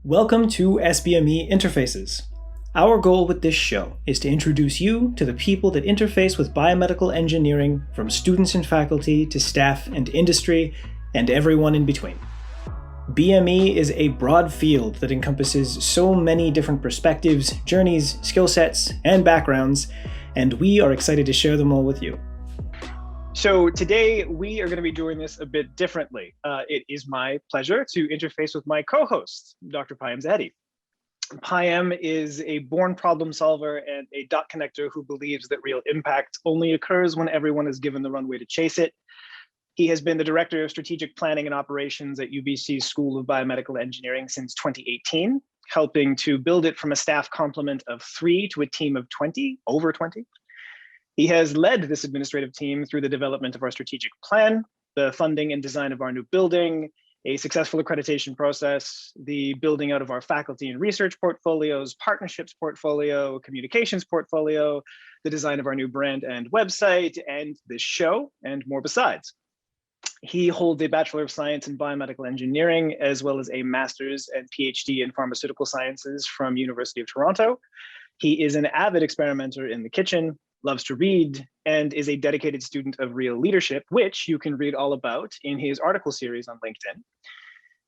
Welcome to SBME Interfaces. Our goal with this show is to introduce you to the people that interface with biomedical engineering, from students and faculty to staff and industry, and everyone in between. BME is a broad field that encompasses so many different perspectives, journeys, skill sets, and backgrounds, and we are excited to share them all with you. So today we are going to be doing this a bit differently. It is my pleasure to interface with my co-host, Dr. Payam Zahedi. Payam is a born problem solver and a dot connector who believes that real impact only occurs when everyone is given the runway to chase it. He has been the Director of Strategic Planning and Operations at UBC's School of Biomedical Engineering since 2018, helping to build it from a staff complement of 3 to a team of 20, over 20. He has led this administrative team through the development of our strategic plan, the funding and design of our new building, a successful accreditation process, the building out of our faculty and research portfolios, partnerships portfolio, communications portfolio, the design of our new brand and website, and this show, and more besides. He holds a Bachelor of Science in Biomedical Engineering, as well as a Master's and PhD in Pharmaceutical Sciences from University of Toronto. He is an avid experimenter in the kitchen, loves to read, and is a dedicated student of real leadership, which you can read all about in his article series on LinkedIn.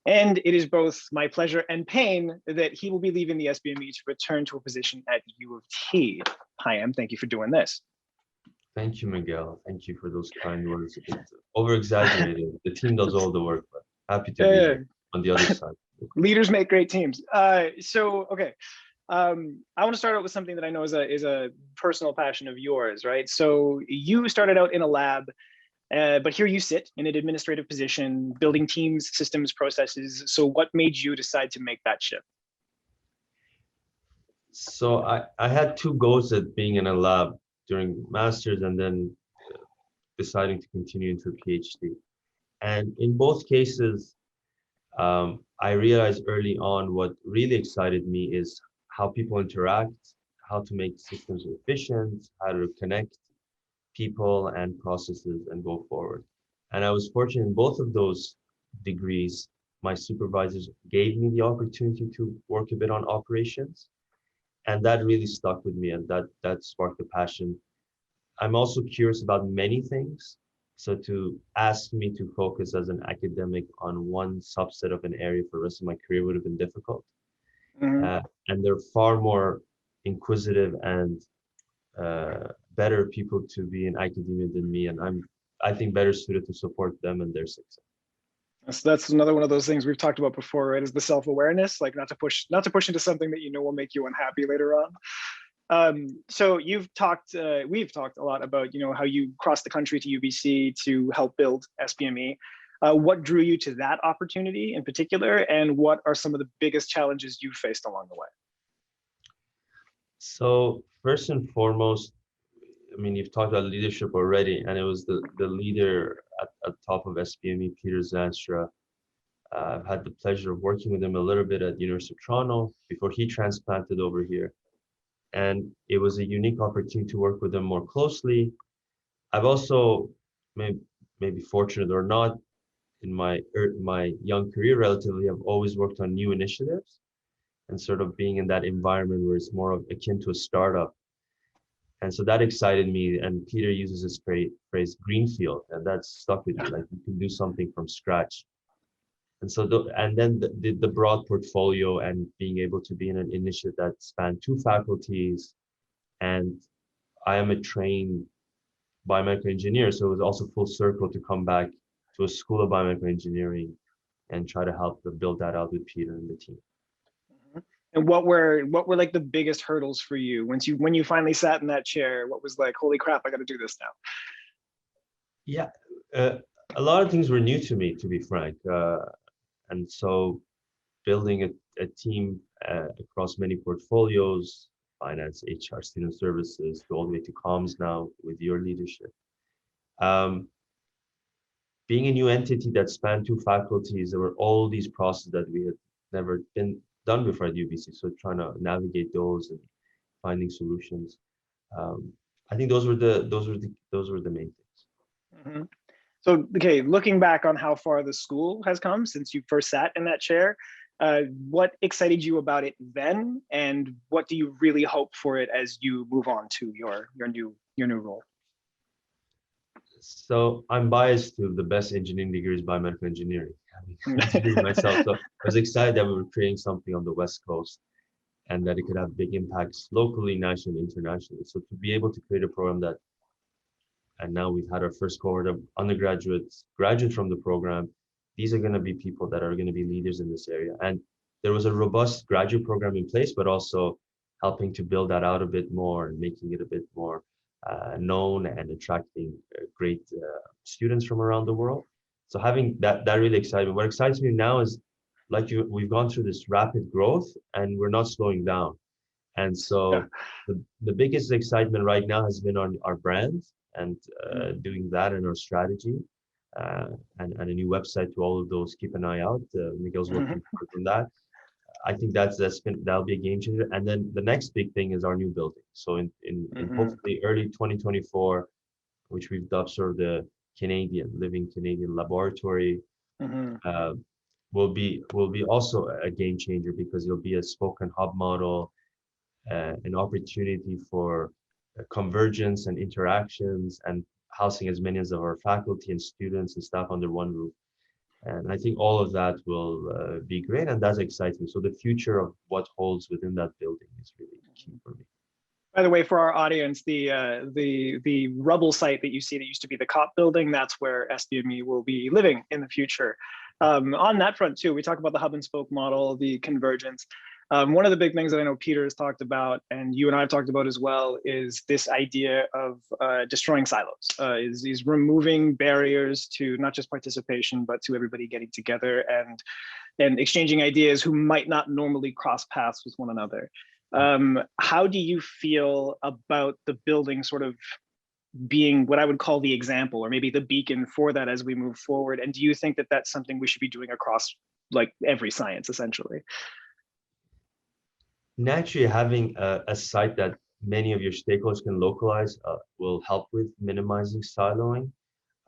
And it is both my pleasure and pain that he will be leaving the SBME to return to a position at UofT. Payam, thank you for doing this. Thank you, Miguel. Thank you for those kind words. It's over-exaggerated. The team does all the work, but happy to be here on the other side. Leaders make great teams. I want to start out with something that I know is a personal passion of yours, right? So you started out in a lab, but here you sit in an administrative position, building teams, systems, processes. So what made you decide to make that shift? So I had 2 goals at being in a lab during master's and then deciding to continue into a PhD. And in both cases, I realized early on what really excited me is how people interact, how to make systems efficient, how to connect people and processes and go forward. And I was fortunate in both of those degrees. My supervisors gave me the opportunity to work a bit on operations. And that really stuck with me, and that sparked a passion. I'm also curious about many things. So to ask me to focus as an academic on one subset of an area for the rest of my career would have been difficult. Mm-hmm. And they're far more inquisitive and better people to be in academia than me, and I think better suited to support them and their success. So that's another one of those things we've talked about before, right? Is the self-awareness, like not to push into something that you know will make you unhappy later on. So we've talked a lot about how you crossed the country to UBC to help build SBME. What drew you to that opportunity in particular, and what are some of the biggest challenges you faced along the way? So first and foremost, I mean, you've talked about leadership already, and it was the leader at top of SBME, Peter Zanstra. I've had the pleasure of working with him a little bit at the University of Toronto before he transplanted over here. And it was a unique opportunity to work with him more closely. I've also, maybe fortunate or not, in my young career relatively, I've always worked on new initiatives and sort of being in that environment where it's more of akin to a startup. And so that excited me. And Peter uses this phrase greenfield, and that stuck with me, like you can do something from scratch. And so, then the broad portfolio and being able to be in an initiative that spanned 2 faculties, and I am a trained biomedical engineer, so it was also full circle to come back to a School of Biomedical Engineering and try to help build that out with Peter and the team. And what were like the biggest hurdles for you when you finally sat in that chair? What was like, holy crap, I got to do this now? Yeah, a lot of things were new to me, to be frank. And so building a team across many portfolios, finance, HR, student services, all the way to comms now with your leadership. Being a new entity that spanned 2 faculties, there were all these processes that we had never been done before at UBC. So trying to navigate those and finding solutions. I think those were the main things. Mm-hmm. So, okay, looking back on how far the school has come since you first sat in that chair, What excited you about it then, and what do you really hope for it as you move on to your new role? So I'm biased to the best engineering degree is biomedical engineering. I'm engineering myself. So I was excited that we were creating something on the West Coast and that it could have big impacts locally, nationally, internationally. So to be able to create a program that, and now we've had our first cohort of undergraduates graduate from the program. These are going to be people that are going to be leaders in this area. And there was a robust graduate program in place, but also helping to build that out a bit more and making it a bit more known and attracting great students from around the world. So having that really excited me. What excites me now is we've gone through this rapid growth and we're not slowing down. And so the biggest excitement right now has been on our brand and doing that in our strategy and a new website to all of those. Keep an eye out. Miguel's working hard on that. I think that'll be a game changer. And then the next big thing is our new building. So in hopefully early 2024, which we've dubbed sort of the living Canadian laboratory, will be also a game changer because it'll be a spoken hub model, an opportunity for convergence and interactions and housing as many as of our faculty and students and staff under one roof. And I think all of that will be great, and that's exciting. So the future of what holds within that building is really key for me. By the way, for our audience, the rubble site that you see that used to be the COP building, that's where SBME will be living in the future. On that front too, we talk about the hub and spoke model, the convergence. One of the big things that I know Peter has talked about, and you and I have talked about as well, is this idea of destroying silos, is removing barriers to not just participation, but to everybody getting together and exchanging ideas who might not normally cross paths with one another. How do you feel about the building sort of being what I would call the example, or maybe the beacon for that as we move forward? And do you think that that's something we should be doing across like every science, essentially? Naturally, having a site that many of your stakeholders can localize will help with minimizing siloing.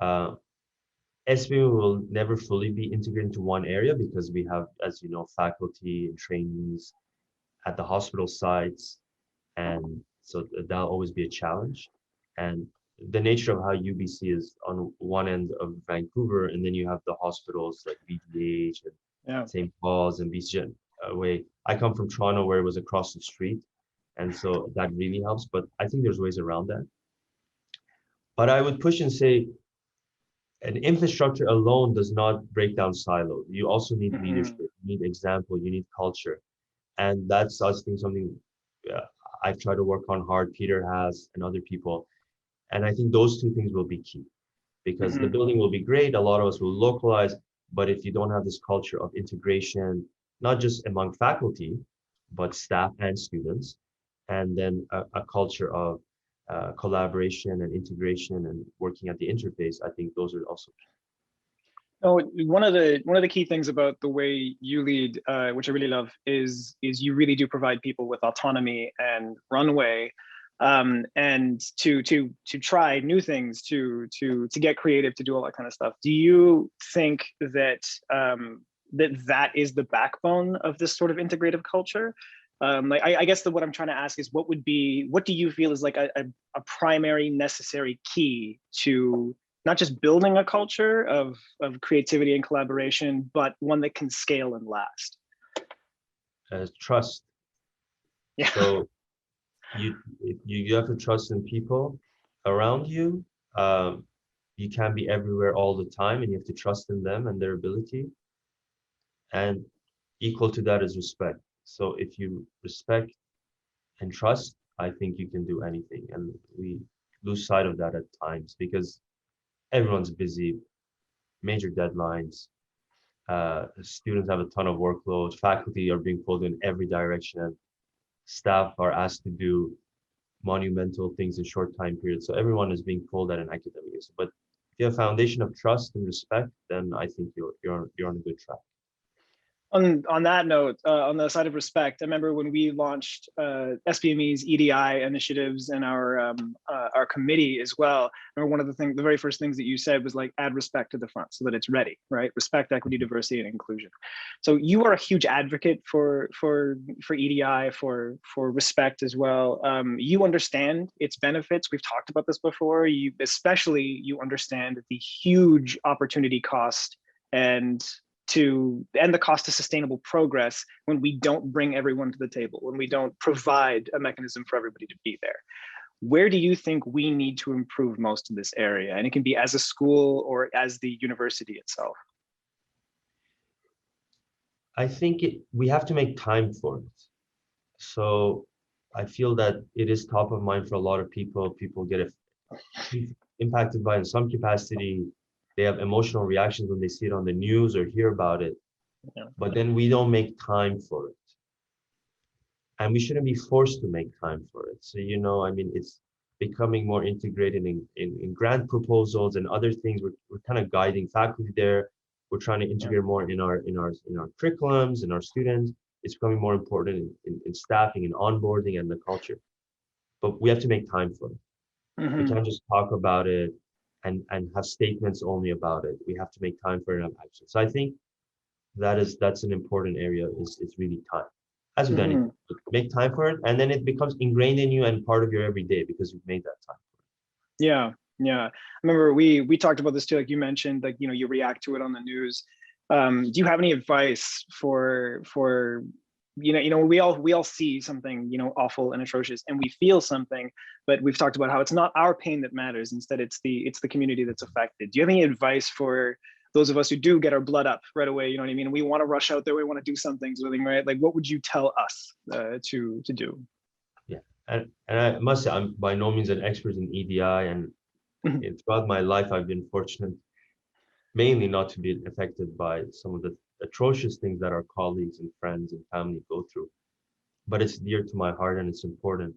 SBME will never fully be integrated into one area because we have, as you know, faculty and trainees at the hospital sites, and so that'll always be a challenge. And the nature of how UBC is on one end of Vancouver, and then you have the hospitals like VGH and St. Paul's and BC. Way I come from Toronto, where it was across the street, and so that really helps. But I think there's ways around that. But I would push and say, an infrastructure alone does not break down silos. You also need leadership, you need example, you need culture, and that's I think something I've tried to work on hard. Peter has, and other people, and I think those two things will be key, because the building will be great. A lot of us will localize, but if you don't have this culture of integration, not just among faculty, but staff and students, and then a culture of collaboration and integration and working at the interface, I think those are also key. Oh, one of the key things about the way you lead, which I really love, is you really do provide people with autonomy and runway, and to try new things, to get creative, to do all that kind of stuff. Do you think that that is the backbone of this sort of integrative culture? Like I guess what I'm trying to ask is what do you feel is like a primary necessary key to not just building a culture of creativity and collaboration, but one that can scale and last? Trust. Yeah. So you have to trust in people around you. You can't be everywhere all the time, and you have to trust in them and their ability. And equal to that is respect. So if you respect and trust, I think you can do anything. And we lose sight of that at times because everyone's busy, major deadlines, students have a ton of workload, faculty are being pulled in every direction, staff are asked to do monumental things in short time periods. So everyone is being pulled at an academic issue. But if you have a foundation of trust and respect, then I think you're on a good track. On that note, on the side of respect, I remember when we launched SBME's EDI initiatives and our committee as well. I remember one of the very first things that you said was like, add respect to the front so that it's ready, right? Respect, equity, diversity, and inclusion. So you are a huge advocate for EDI, for respect as well. You understand its benefits. We've talked about this before. You understand the huge opportunity cost and the cost of sustainable progress when we don't bring everyone to the table, when we don't provide a mechanism for everybody to be there. Where do you think we need to improve most in this area? And it can be as a school or as the university itself. I think we have to make time for it. So I feel that it is top of mind for a lot of people. People get impacted by it in some capacity. They have emotional reactions when they see it on the news or hear about it. Yeah. But then we don't make time for it. And we shouldn't be forced to make time for it. So, I mean, it's becoming more integrated in grant proposals and other things. We're kind of guiding faculty there. We're trying to integrate more in our curriculums and our students. It's becoming more important in staffing and onboarding and the culture. But we have to make time for it. Mm-hmm. We can't just talk about it and have statements only about it. We have to make time for it and have action. So I think that's an important area is really time. As with anything, make time for it, and then it becomes ingrained in you and part of your everyday because you've made that time for it. Yeah. I remember we talked about this too, like you mentioned, like, you react to it on the news. Do you have any advice for we all see something, awful and atrocious, and we feel something, but we've talked about how it's not our pain that matters. Instead, it's the community that's affected. Do you have any advice for those of us who do get our blood up right away? You know what I mean? We want to rush out there. We want to do something, right? Like, what would you tell us to do? Yeah, and I must say, I'm by no means an expert in EDI, and throughout my life, I've been fortunate mainly not to be affected by some of the atrocious things that our colleagues and friends and family go through. But it's dear to my heart and it's important.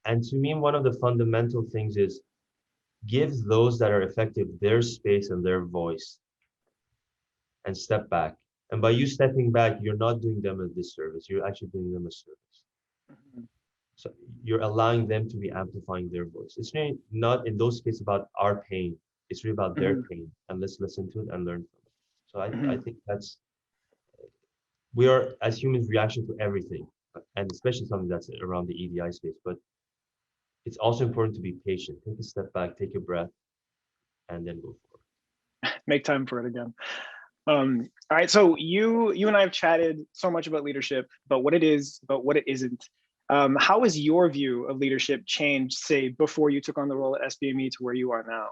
And to me, one of the fundamental things is give those that are affected their space and their voice and step back. And by you stepping back, you're not doing them a disservice. You're actually doing them a service. So you're allowing them to be amplifying their voice. It's really not in those cases about our pain. It's really about their pain. And let's listen to it and learn from it. So I think we are, as humans, reaction to everything, and especially something that's around the EDI space. But it's also important to be patient. Take a step back, take a breath, and then go forward. Make time for it again. All right, so you and I have chatted so much about leadership, about what it is, about what it isn't. How has your view of leadership changed, say, before you took on the role at SBME to where you are now?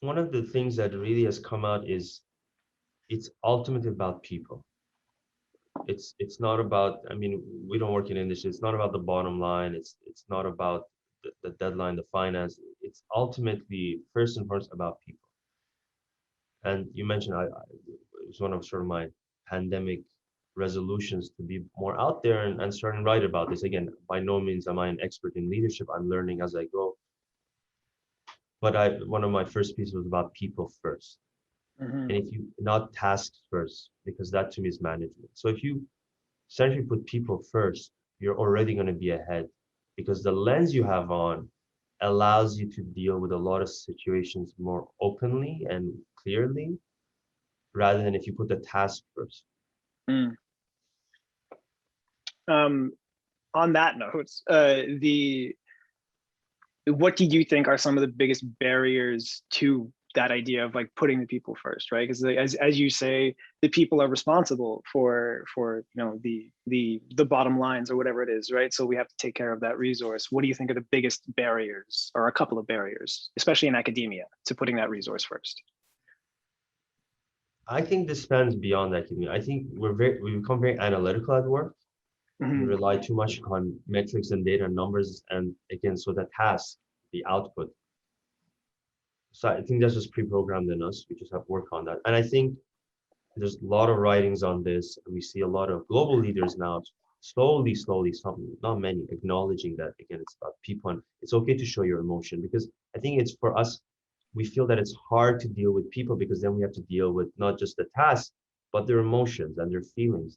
One of the things that really has come out is it's ultimately about people. It's not about, I mean, we don't work in industry. It's not about the bottom line. It's not about the deadline, the finance. It's ultimately first and foremost about people. And you mentioned it was one of sort of my pandemic resolutions to be more out there and start and write about this. Again, by no means am I an expert in leadership. I'm learning as I go. But one of my first pieces was about people first. And if you not tasks first, because that to me is management. So if you essentially put people first, you're already going to be ahead, because the lens you have on allows you to deal with a lot of situations more openly and clearly, rather than if you put the task first. On that note, what do you think are some of the biggest barriers to that idea of like putting the people first, right? Because as you say, the people are responsible for the bottom lines or whatever it is, right? So we have to take care of that resource. What do you think are the biggest barriers, or a couple of barriers, especially in academia, to putting that resource first? I think this spans beyond academia. I think we become very analytical at work. We rely too much on metrics and data and numbers, and again, so the task, the output. So I think that's just pre-programmed in us. We just have to work on that. And I think there's a lot of writings on this. We see a lot of global leaders now slowly, some, not many, acknowledging that, again, it's about people. And it's okay to show your emotion, because I think it's for us, we feel that it's hard to deal with people because then we have to deal with not just the task, but their emotions and their feelings.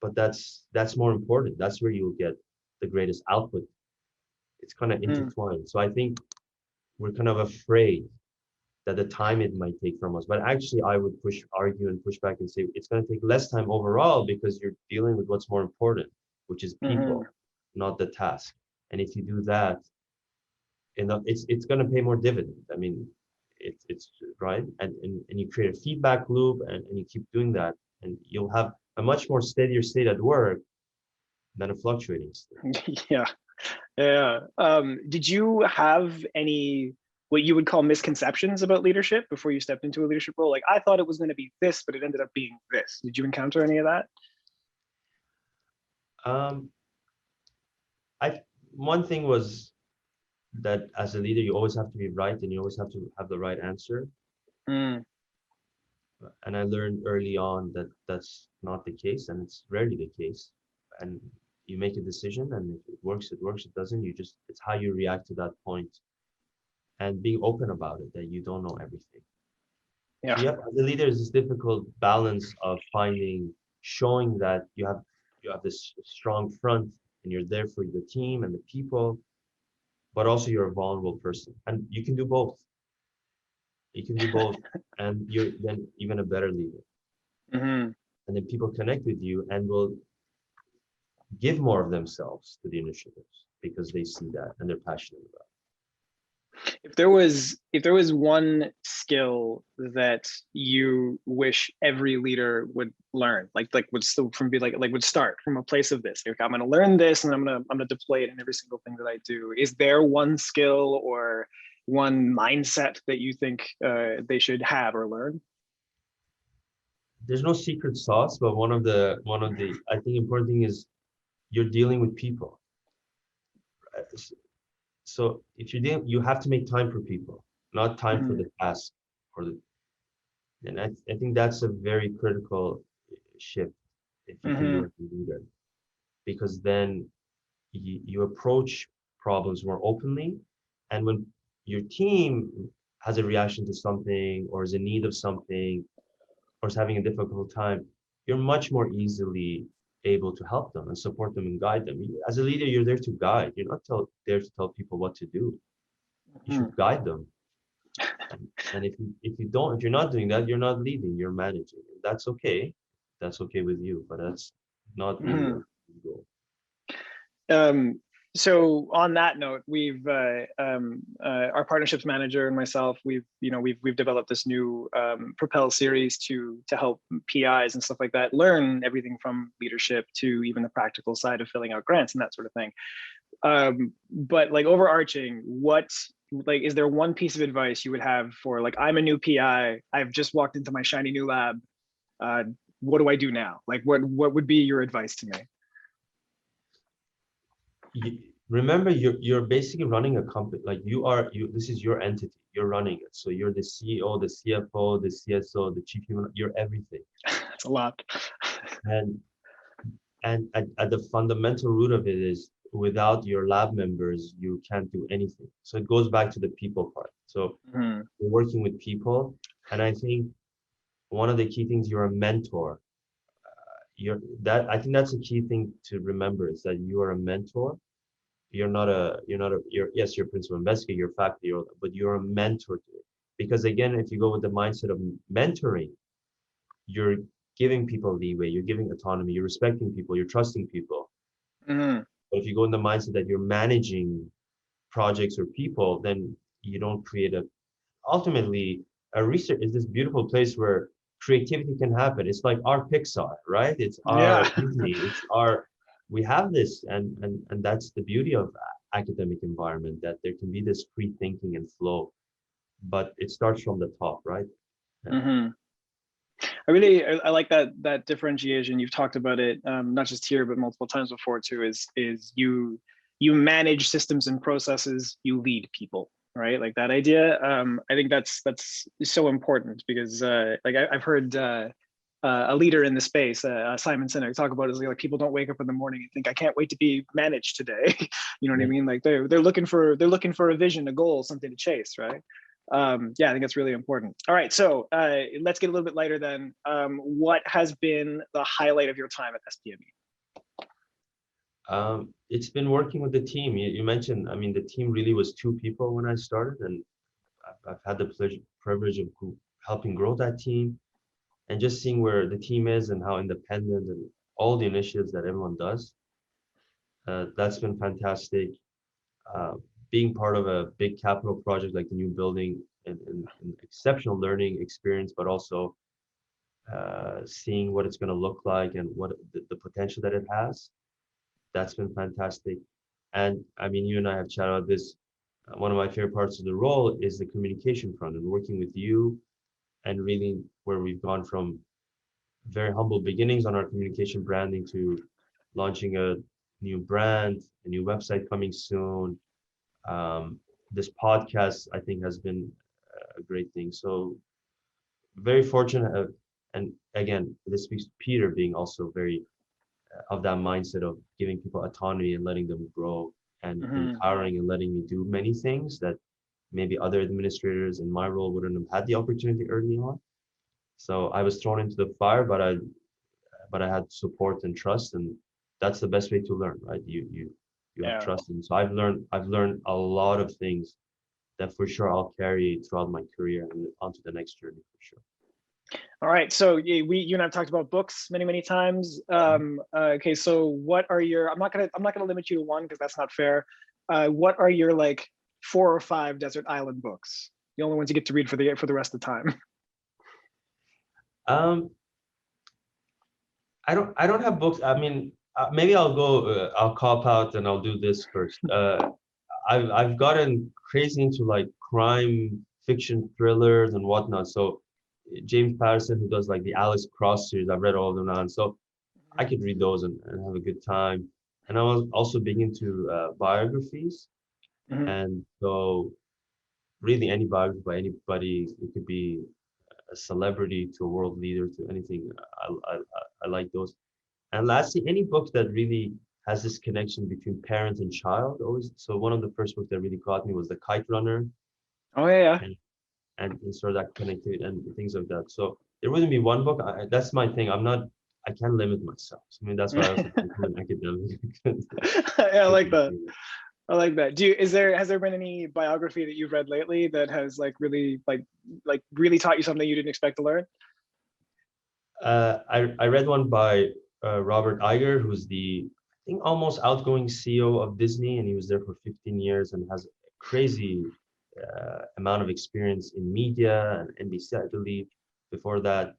But that's more important. That's where you'll get the greatest output. It's kind of intertwined. So I think we're kind of afraid that the time it might take from us. But actually, I would argue and push back and say it's going to take less time overall because you're dealing with what's more important, which is people, not the task. And if you do that, it's going to pay more dividend. I mean, it's right. And you create a feedback loop and you keep doing that, and you'll have a much more steadier state at work than a fluctuating state. Yeah. Did you have any what you would call misconceptions about leadership before you stepped into a leadership role? Like, I thought it was going to be this, but it ended up being this. Did you encounter any of that? One thing was that as a leader, you always have to be right and you always have to have the right answer. And I learned early on that that's not the case, and it's rarely the case. And you make a decision, and if it works, it works. It doesn't, it's how you react to that point. And being open about it, that you don't know everything. Yeah. So as a leader, is this difficult balance of showing that you have this strong front and you're there for the team and the people, but also you're a vulnerable person, and you can do both. You can do both, and you're then even a better leader. And then people connect with you and will give more of themselves to the initiatives because they see that and they're passionate about it. If there was one skill that you wish every leader would learn, would start from a place of this, like, I'm going to learn this and I'm going to deploy it in every single thing that I do. Is there one skill or one mindset that you think they should have or learn? There's no secret sauce, but one of the I think important thing is you're dealing with people. So if you have to make time for people, not time for the task and I think that's a very critical shift if you can do it as a leader, because then you approach problems more openly, and when your team has a reaction to something or is in need of something or is having a difficult time, you're much more easily able to help them and support them and guide them. As a leader, you're there to guide. You're not there to tell people what to do. You should guide them. And if you're not doing that, you're not leading. You're managing. That's okay. That's okay with you, but that's not really the goal. So on that note, we've our partnerships manager and myself, we've developed this new Propel series to help PIs and stuff like that learn everything from leadership to even the practical side of filling out grants and that sort of thing. But like overarching, is there one piece of advice you would have for, like, I'm a new PI, I've just walked into my shiny new lab, what do I do now? Like, what would be your advice to me? Remember, you're basically running a company. Like this is your entity. You're running it. So you're the CEO, the CFO, the CSO, the chief human. You're everything. That's a lot. And at the fundamental root of it is, without your lab members, you can't do anything. So it goes back to the people part. So you're working with people, and I think one of the key things, you're a mentor. I think that's a key thing to remember, is that you are a mentor. You're yes, you're a principal investigator, you're faculty, but you're a mentor to it. Because again, if you go with the mindset of mentoring, you're giving people leeway, you're giving autonomy, you're respecting people, you're trusting people. But if you go in the mindset that you're managing projects or people, then you don't create ultimately, a research is this beautiful place where creativity can happen. It's like our Pixar, right? It's our Disney, we have this, and that's the beauty of academic environment, that there can be this free thinking and flow, but it starts from the top, right? I like that differentiation. You've talked about it, not just here, but multiple times before too, is you manage systems and processes, you lead people, right? Like that idea. I think that's so important, because like I've heard a leader in the space, Simon Sinek, talk about it, like people don't wake up in the morning and think, I can't wait to be managed today. You know what I mean? Like they're looking for a vision, a goal, something to chase, right? Yeah, I think that's really important. All right, so let's get a little bit lighter then. What has been the highlight of your time at SBME? It's been working with the team. You mentioned, I mean, the team really was 2 people when I started, and I've had the privilege of helping grow that team, and just seeing where the team is and how independent and all the initiatives that everyone does. That's been fantastic. Uh, Being part of a big capital project like the new building and exceptional learning experience, but also seeing what it's going to look like and what the potential that it has. That's been fantastic. And I mean, you and I have chatted about this. One of my favorite parts of the role is the communication front and working with you, and really where we've gone from very humble beginnings on our communication branding to launching a new brand, a new website coming soon. This podcast, I think, has been a great thing. So very fortunate. And again, this speaks to Peter being also very of that mindset of giving people autonomy and letting them grow and empowering and letting me do many things that maybe other administrators in my role wouldn't have had the opportunity early on. So I was thrown into the fire, but I had support and trust, and that's the best way to learn, right? You have trust. And so I've learned a lot of things that for sure I'll carry throughout my career and onto the next journey for sure. All right, so you and I've talked about books many times. Okay, so what are your? I'm not gonna limit you to one because that's not fair. What are your like 4 or 5 desert island books? The only ones you get to read for the rest of the time. I don't have books. I mean, maybe I'll cop out and I'll do this first. I've gotten crazy into like crime fiction thrillers and whatnot. So James Patterson, who does like the Alice Cross series, I've read all of them now, and so I could read those and have a good time. And I was also big into biographies, and so really any biography by anybody, it could be a celebrity to a world leader to anything. I like those. And lastly, any book that really has this connection between parent and child always. So one of the first books that really caught me was The Kite Runner. Oh yeah. And sort of that connectivity and things like that. So there wouldn't be one book. That's my thing. I can't limit myself. I mean, that's why I also become an academic. Yeah, I like that. I like that. Has there been any biography that you've read lately that has like really really taught you something you didn't expect to learn? I read one by Robert Iger, who's the, I think, almost outgoing CEO of Disney, and he was there for 15 years and has a crazy amount of experience in media and NBC, I believe, before that.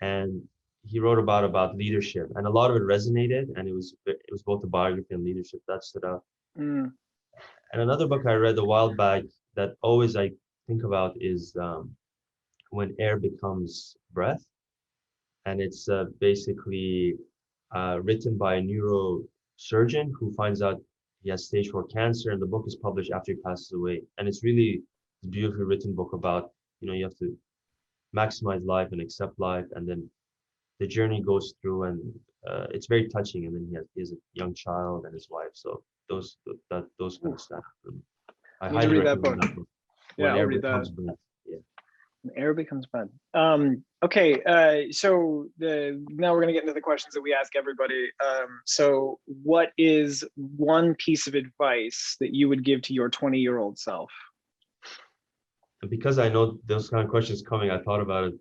And he wrote about leadership, and a lot of it resonated, and it was both a biography and leadership that stood out. And another book I read a while back that always I think about is When Air Becomes Breath, and it's basically written by a neurosurgeon who finds out he has stage 4 cancer, and the book is published after he passes away. And it's really a beautifully written book about, you have to maximize life and accept life, and then the journey goes through, and it's very touching. And then he has a young child and his wife. So those kind of stuff. I highly recommend that book. Yeah, When I'll Air read Becomes that. Breath. Yeah. Air becomes bad. Okay, so now we're gonna get into the questions that we ask everybody. So what is one piece of advice that you would give to your 20-year-old self? And because I know those kind of questions coming, I thought about it.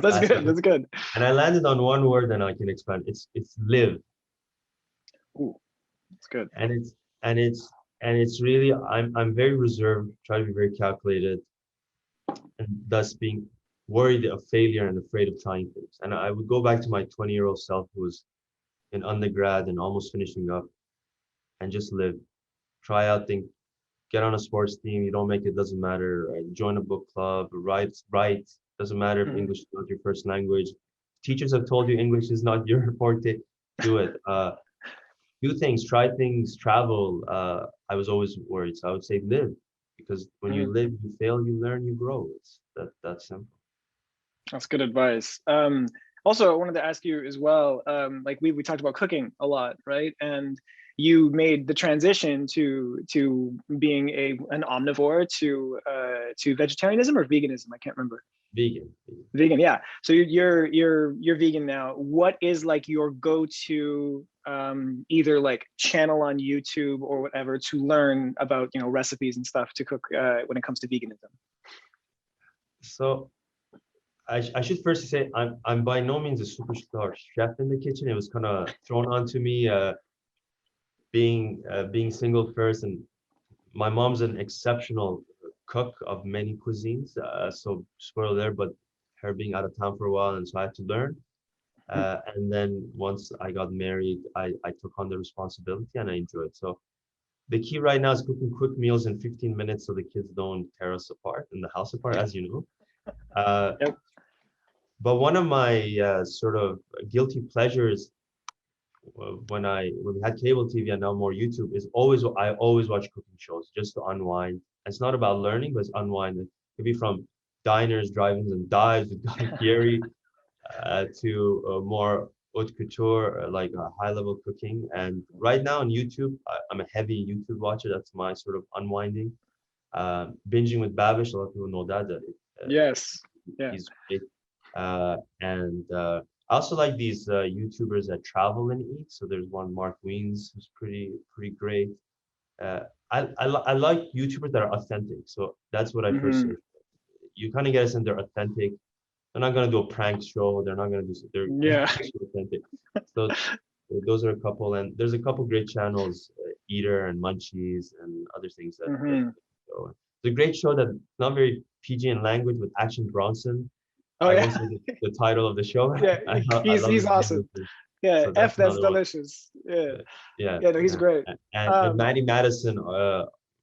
That's good. That's good. And I landed on one word, and I can expand. It's live. Ooh, that's good. And it's really, I'm very reserved, try to be very calculated, and thus being worried of failure and afraid of trying things. And I would go back to my 20-year-old self who was in undergrad and almost finishing up, and just live, try out things, get on a sports team. You don't make it, doesn't matter. Join a book club, write, doesn't matter if English is not your first language. Teachers have told you English is not your forte, do it. Do things, try things, travel. I was always worried, so I would say live, because when you live, you fail, you learn, you grow. It's that simple. That's good advice. Also, I wanted to ask you as well, like we talked about cooking a lot, right? And you made the transition to being an omnivore to vegetarianism or veganism. I can't remember. Vegan. Vegan, yeah. So you're vegan now. What is like your go-to either like channel on YouTube or whatever to learn about recipes and stuff to cook when it comes to veganism? So I should first say I'm by no means a superstar chef in the kitchen. It was kind of thrown onto me being single first, and my mom's an exceptional cook of many cuisines. So spoiled there, but her being out of town for a while, and so I had to learn. And then once I got married, I took on the responsibility and I enjoyed it. So the key right now is cooking quick meals in 15 minutes so the kids don't tear us apart in the house apart, as you know. Yep. But one of my sort of guilty pleasures when we had cable TV and now more YouTube is I always watch cooking shows just to unwind. It's not about learning, but it's unwind. It could be from diners, drive-ins, and dives with Guy Fieri to more haute couture, like high-level cooking. And right now on YouTube, I'm a heavy YouTube watcher. That's my sort of unwinding. Binging with Babish, a lot of people know that. Yes. Yeah. He's great. And I also like these YouTubers that travel and eat. So there's one, Mark Wiens, who's pretty great. I like YouTubers that are authentic. So that's what I first say. You kind of get a sense they're authentic. They're not gonna do a prank show. They're not gonna do. They're authentic. So those are a couple, and there's a couple great channels, Eater and Munchies and other things that. So it's a great show that's not very PG in language with Action Bronson. Oh, yeah. The title of the show. Yeah, he's awesome. Yeah, so that's delicious. Yeah. No, he's great. And Matty Matheson,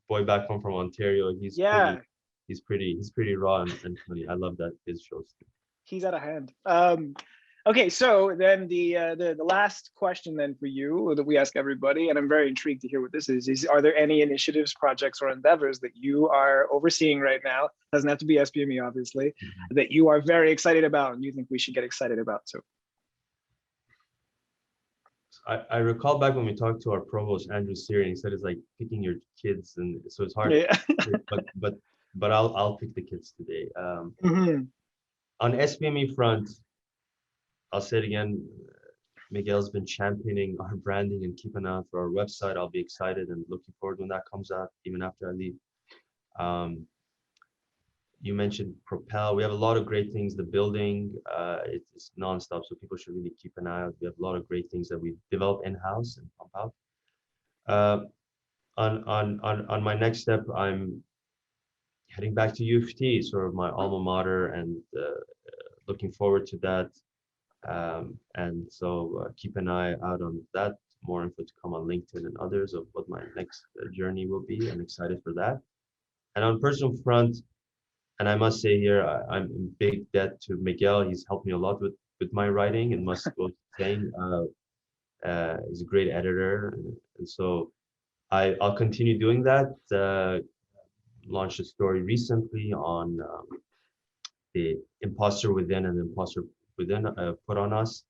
boy back home from Ontario, he's pretty raw and funny. I love that his shows too. He's out of hand. Okay, so then the last question then for you that we ask everybody, and I'm very intrigued to hear what this is are there any initiatives, projects, or endeavors that you are overseeing right now? Doesn't have to be SBME, obviously, that you are very excited about and you think we should get excited about. So I recall back when we talked to our provost, Andrew Siri, he said it's like picking your kids, and so it's hard. Yeah. but I'll pick the kids today. On SBME front, I'll say it again, Miguel's been championing our branding and keeping an eye for our website. I'll be excited and looking forward when that comes out, even after I leave. You mentioned Propel. We have a lot of great things. The building, it's nonstop, so people should really keep an eye out. We have a lot of great things that we've developed in-house and pump out. On my next step, I'm heading back to UofT, sort of my alma mater, and looking forward to that. And so keep an eye out on that. More info to come on LinkedIn and others of what my next journey will be. I'm excited for that. And on personal front, and I must say here, I'm in big debt to Miguel. He's helped me a lot with my writing, and must go saying he's a great editor, and so I'll continue doing that. Launched a story recently on the imposter within and the imposter within put on us,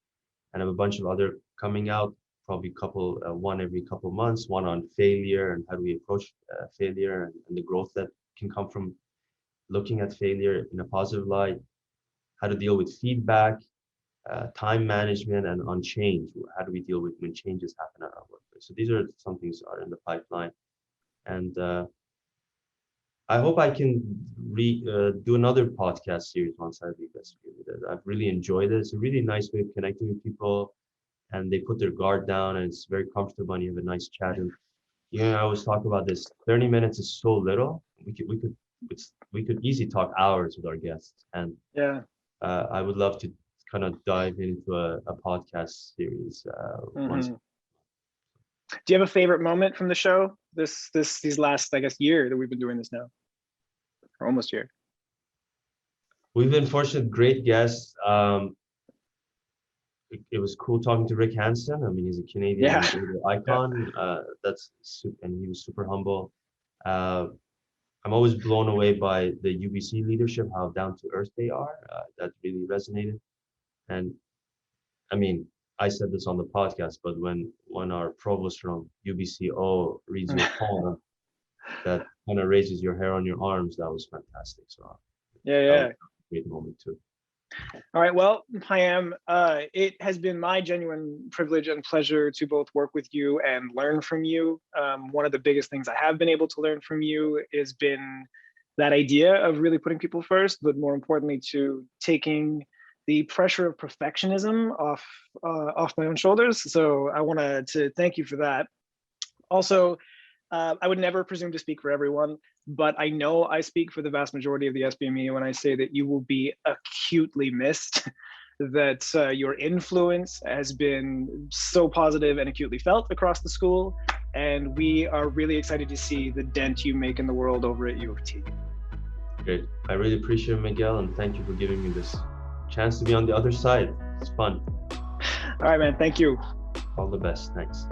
and I have a bunch of other coming out, probably one every couple months, one on failure and how do we approach failure and the growth that can come from looking at failure in a positive light, how to deal with feedback, time management, and on change. How do we deal with when changes happen at our workplace? So these are some things that are in the pipeline, and I hope I can do another podcast series once I leave SBME. I've really enjoyed it. It's a really nice way of connecting with people, and they put their guard down, and it's very comfortable, and you have a nice chat. And I always talk about this. 30 minutes is so little. We could easily talk hours with our guests, and I would love to kind of dive into a podcast series once. Do you have a favorite moment from the show? These last, I guess, year that we've been doing this now, or almost year. We've been fortunate, great guests. It was cool talking to Rick Hansen. I mean, he's a Canadian icon. And he was super humble. I'm always blown away by the UBC leadership, how down to earth they are. That really resonated. And I mean, I said this on the podcast, but when our provost from UBCO reads your poem, that kind of raises your hair on your arms, that was fantastic. So Yeah. that was a great moment too. All right, well, Payam, it has been my genuine privilege and pleasure to both work with you and learn from you. One of the biggest things I have been able to learn from you has been that idea of really putting people first, but more importantly, to taking the pressure of perfectionism off my own shoulders. So I wanted to thank you for that. Also, I would never presume to speak for everyone, but I know I speak for the vast majority of the SBME when I say that you will be acutely missed, that your influence has been so positive and acutely felt across the school, and we are really excited to see the dent you make in the world over at UofT. Great. I really appreciate it, Miguel, and thank you for giving me this chance to be on the other side. It's fun. All right, man. Thank you. All the best. Thanks.